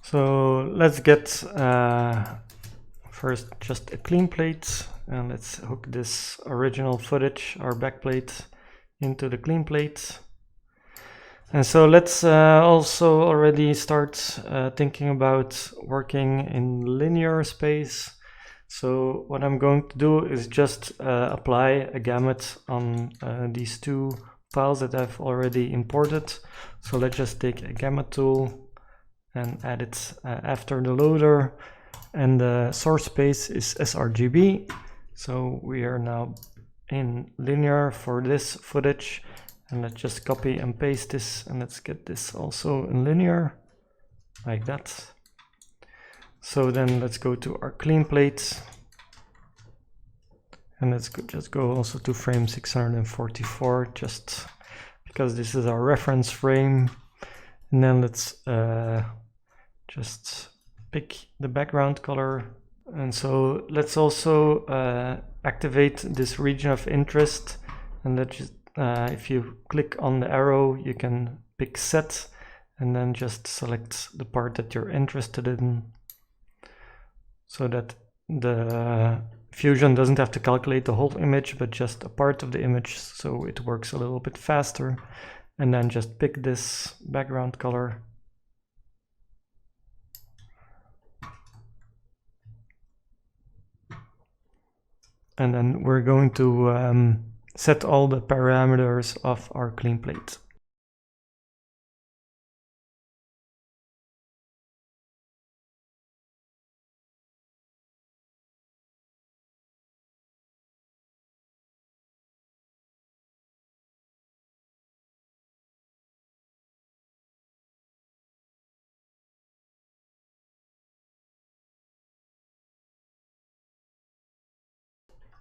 So let's get first just a clean plate, and let's hook this original footage, our backplate, into the clean plate. And so let's also already start thinking about working in linear space. So what I'm going to do is just apply a gamut on these two files that I've already imported. So let's just take a gamut tool and add it after the loader. And the source space is sRGB. So we are now in linear for this footage. And let's just copy and paste this, and let's get this also in linear, like that. So then let's go to our clean plate, and let's just go also to frame 644, just because this is our reference frame. And then let's just pick the background color. And so let's also activate this region of interest, and let's just if you click on the arrow, you can pick set and then just select the part that you're interested in, so that the Fusion doesn't have to calculate the whole image, but just a part of the image, so it works a little bit faster. And then just pick this background color. And then we're going to set all the parameters of our clean plate.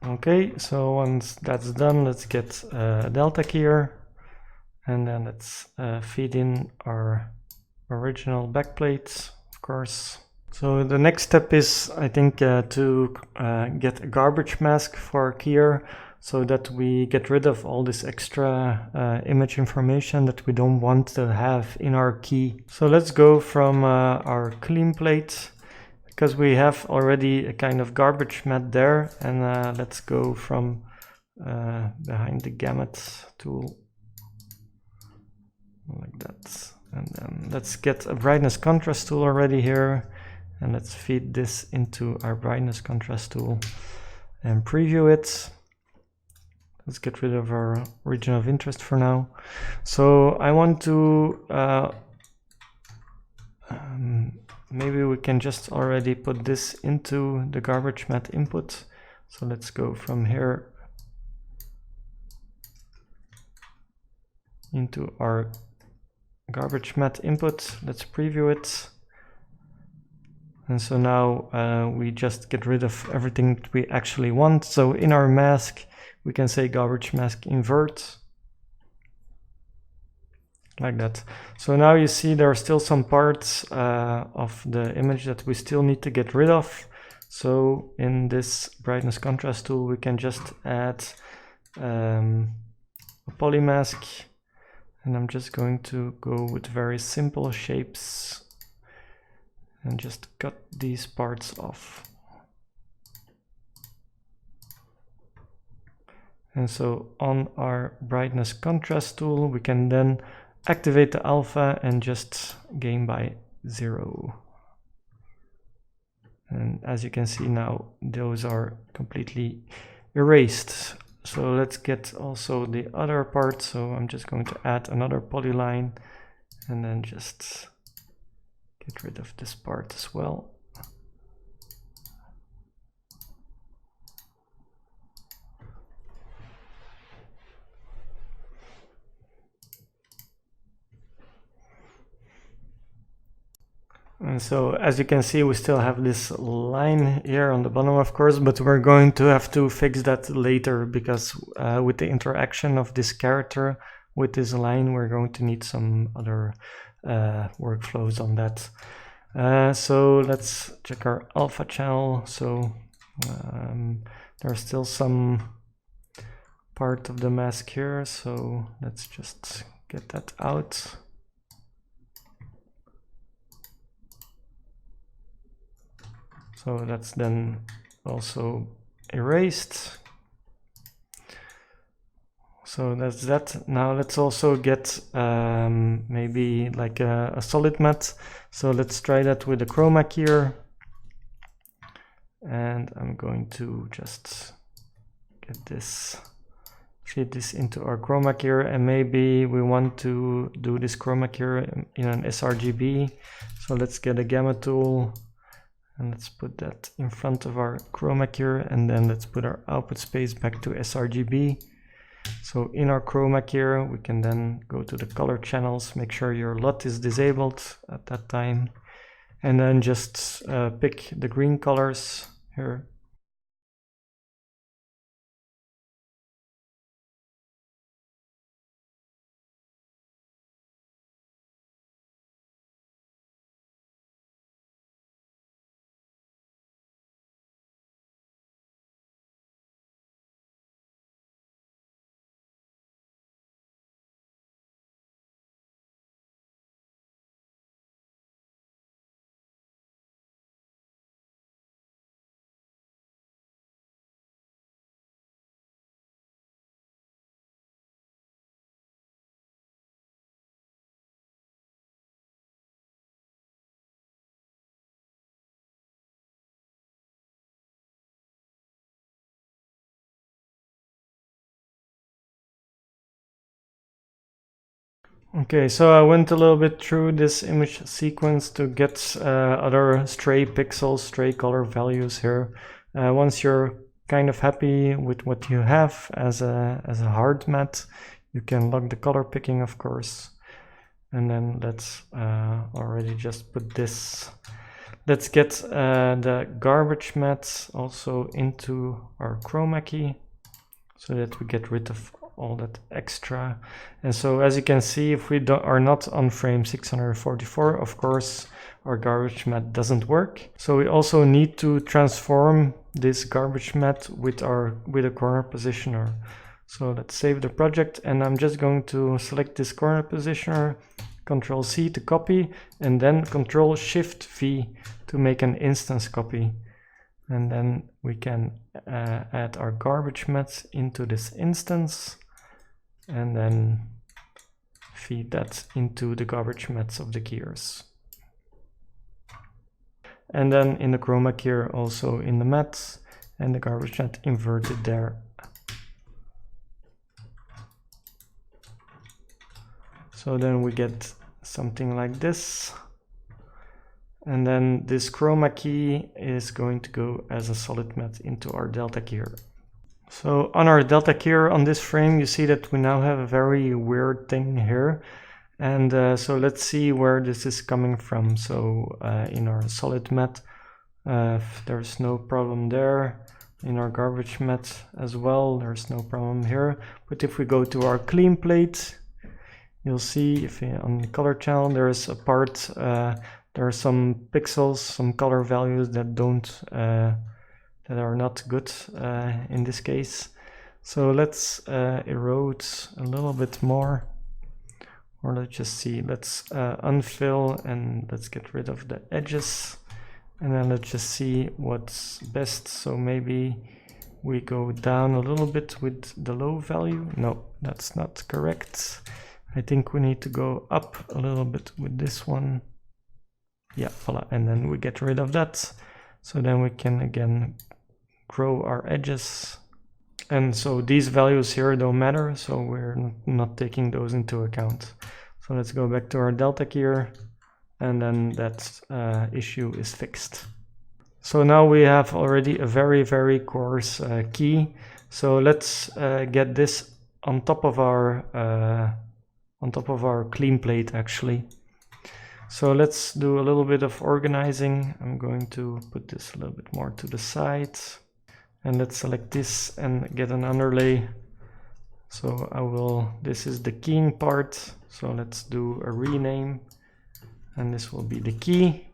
Okay, so once that's done, let's get a delta keyer, and then let's feed in our original backplate, of course. So the next step is, I think, to get a garbage mask for our keyer, so that we get rid of all this extra image information that we don't want to have in our key. So let's go from our clean plate, because we have already a kind of garbage mat there, and let's go from behind the gamut tool, like that. And then let's get a brightness contrast tool already here, and let's feed this into our brightness contrast tool and preview it. Let's get rid of our region of interest for now. So I want to maybe we can just already put this into the garbage mat input. So let's go from here into our garbage mat input. Let's preview it. And so now we just get rid of everything that we actually want. So in our mask, we can say garbage mask invert, like that. So now you see there are still some parts of the image that we still need to get rid of. So in this brightness contrast tool, we can just add a poly mask, and I'm just going to go with very simple shapes and just cut these parts off. And so on our brightness contrast tool, we can then activate the alpha and just gain by 0. And as you can see now, those are completely erased. So let's get also the other part. So I'm just going to add another polyline and then just get rid of this part as well. And so as you can see, we still have this line here on the bottom, of course, but we're going to have to fix that later, because with the interaction of this character with this line, we're going to need some other workflows on that. So let's check our alpha channel. So there's still some part of the mask here, so let's just get that out. So that's then also erased. So that's that. Now let's also get maybe like a solid matte. So let's try that with the chroma key. And I'm going to just get this, feed this into our chroma key, and maybe we want to do this chroma key in an sRGB. So let's get a gamma tool and let's put that in front of our chroma key, and then let's put our output space back to sRGB. So in our chroma key we can then go to the color channels, make sure your LUT is disabled at that time, and then just pick the green colors here. Okay, so I went a little bit through this image sequence to get other stray pixels, stray color values here. Once you're kind of happy with what you have as a hard matte, you can lock the color picking, of course. And then let's already just put this. Let's get the garbage matte also into our chroma key so that we get rid of all that extra. And so as you can see, if we are not on frame 644, of course our garbage matte doesn't work. So we also need to transform this garbage matte with a corner positioner. So let's save the project, and I'm just going to select this corner positioner, Control C to copy, and then Control Shift V to make an instance copy. And then we can add our garbage matte into this instance and then feed that into the garbage mattes of the keys. And then in the chroma key also in the matte, and the garbage matte inverted there. So then we get something like this. And then this chroma key is going to go as a solid matte into our delta key. So on our delta key on this frame, you see that we now have a very weird thing here. And so let's see where this is coming from. So in our solid matte, there's no problem there. In our garbage matte as well, there's no problem here. But if we go to our clean plate, you'll see if on the color channel there is a part, there are some pixels, some color values that that are not good in this case. So let's erode a little bit more, or let's just see. Let's unfill and let's get rid of the edges, and then let's just see what's best. So maybe we go down a little bit with the low value. No, that's not correct. I think we need to go up a little bit with this one. Yeah, voila, and then we get rid of that. So then we can again grow our edges. And so these values here don't matter, so we're not taking those into account. So let's go back to our delta key, and then that issue is fixed. So now we have already a very, very coarse key. So let's get this on top of our clean plate actually. So let's do a little bit of organizing. I'm going to put this a little bit more to the side, and let's select this and get an underlay. So this is the keying part. So let's do a rename, and this will be the key.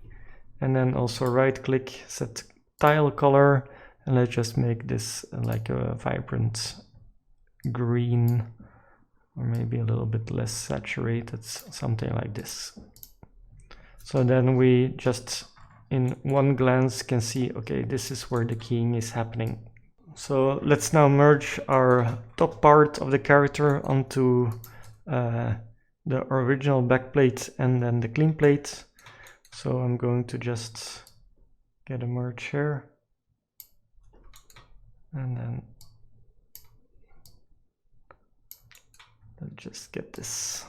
And then also right click, set tile color, and let's just make this like a vibrant green, or maybe a little bit less saturated, something like this. So then we just in one glance can see, okay, this is where the keying is happening. So let's now merge our top part of the character onto the original backplate and then the clean plate. So I'm going to just get a merge here, and then let's just get this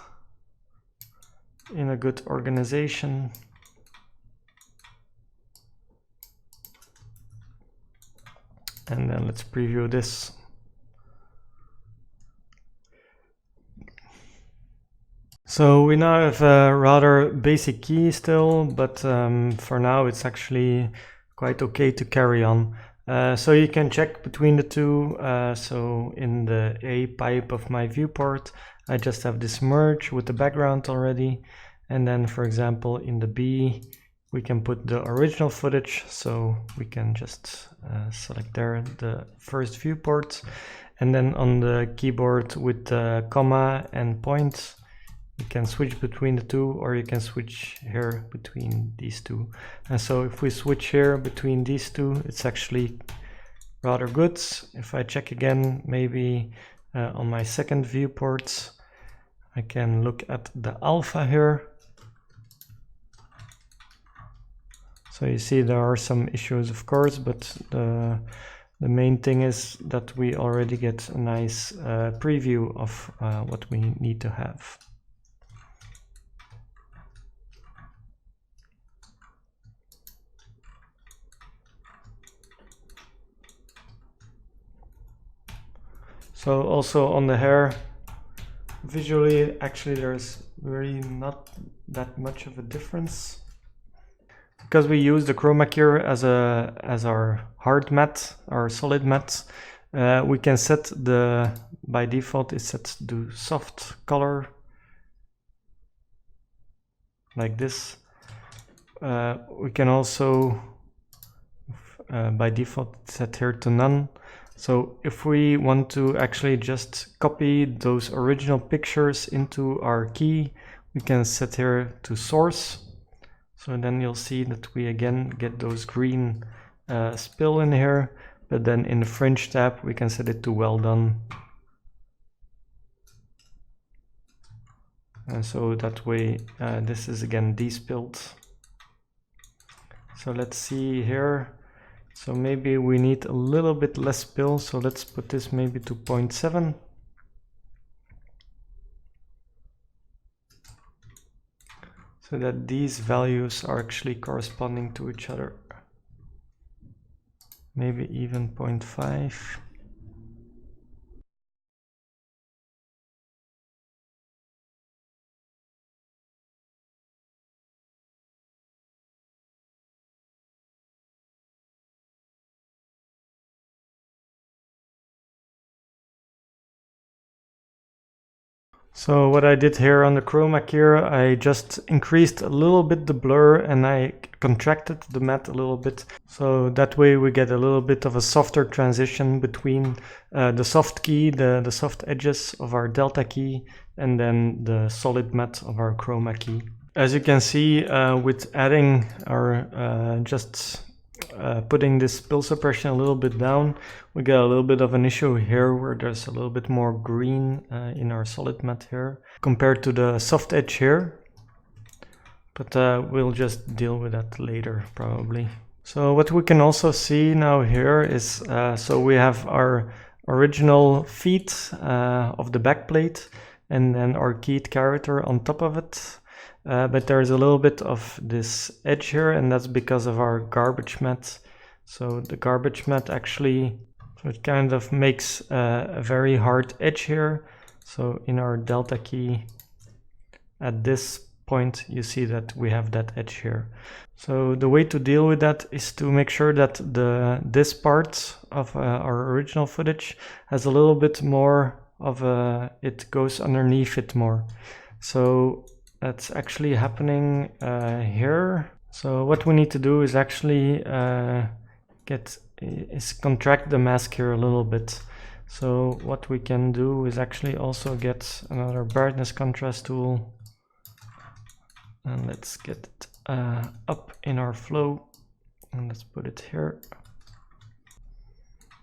in a good organization. And then let's preview this. So we now have a rather basic key still, but for now it's actually quite okay to carry on. So you can check between the two. So in the A pipe of my viewport, I just have this merge with the background already. And then, for example, in the B, we can put the original footage. So we can just select there the first viewport. And then on the keyboard with the comma and point, you can switch between the two, or you can switch here between these two. And so if we switch here between these two, it's actually rather good. If I check again, maybe on my second viewport, I can look at the alpha here. So you see there are some issues, of course, but the main thing is that we already get a nice preview of what we need to have. So also on the hair, visually, actually there's really not that much of a difference. Because we use the chroma key as our hard matte, our solid matte, we can set the, by default it's set to soft color, like this. We can also, by default, set here to none. So if we want to actually just copy those original pictures into our key, we can set here to source. So then you'll see that we again get those green spill in here, but then in the fringe tab we can set it to well done. And so that way this is again despilled. So let's see here. So maybe we need a little bit less spill, so let's put this maybe to 0.7. So that these values are actually corresponding to each other. Maybe even 0.5. So what I did here on the chroma key, I just increased a little bit the blur and I contracted the matte a little bit. So that way we get a little bit of a softer transition between the soft key, the soft edges of our delta key, and then the solid matte of our chroma key. As you can see, with adding our putting this spill suppression a little bit down, we get a little bit of an issue here where there's a little bit more green in our solid matte here compared to the soft edge here. But we'll just deal with that later probably. So what we can also see now here is, so we have our original feet of the backplate and then our keyed character on top of it. But there's a little bit of this edge here, and that's because of our garbage matte. So the garbage matte actually, so it kind of makes a very hard edge here. So in our delta key, at this point, you see that we have that edge here. So the way to deal with that is to make sure that this part of our original footage has a little bit more of it goes underneath it more. So that's actually happening here. So what we need to do is actually contract the mask here a little bit. So what we can do is actually also get another brightness contrast tool, and let's get it up in our flow. And let's put it here.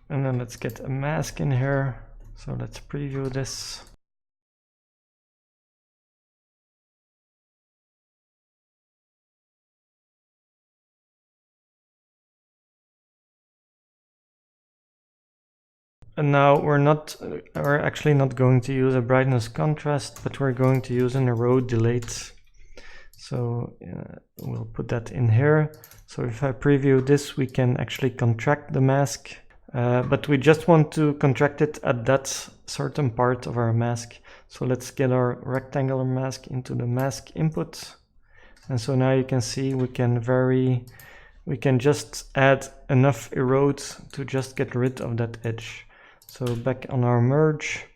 And then let's get a mask in here. So let's preview this. And now we're actually not going to use a brightness contrast, but we're going to use an erode delayed. So we'll put that in here. So if I preview this, we can actually contract the mask, but we just want to contract it at that certain part of our mask. So let's get our rectangular mask into the mask input. And so now you can see we can just add enough erode to just get rid of that edge. So back on our merge,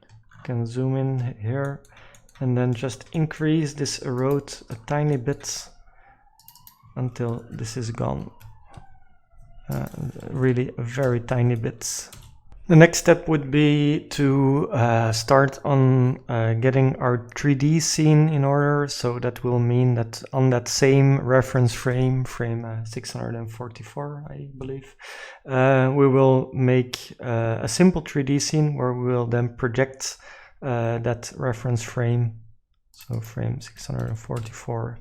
you can zoom in here and then just increase this erode a tiny bit until this is gone. Really very tiny bits. The next step would be to start on getting our 3D scene in order. So that will mean that on that same reference frame 644, I believe, we will make a simple 3D scene where we will then project that reference frame, so frame 644,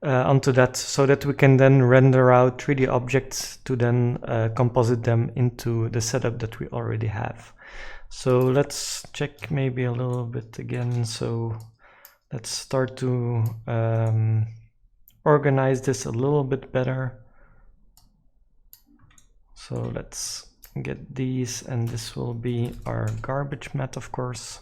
onto that, so that we can then render out 3D objects to then composite them into the setup that we already have. So let's check maybe a little bit again. So let's start to organize this a little bit better. So let's get these, and this will be our garbage mat, of course.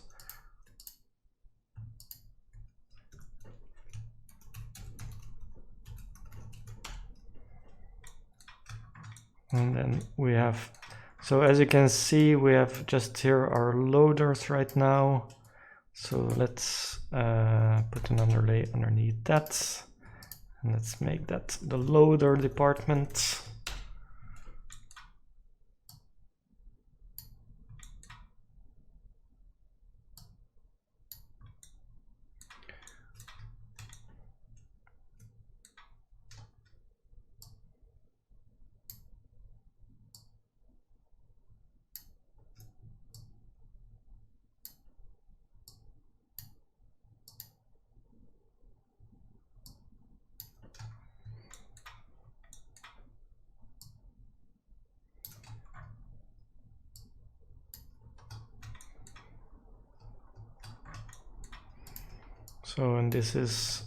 And then we have, so as you can see, we have just here our loaders right now. So let's put an underlay underneath that. And let's make that the loader department. So, and this is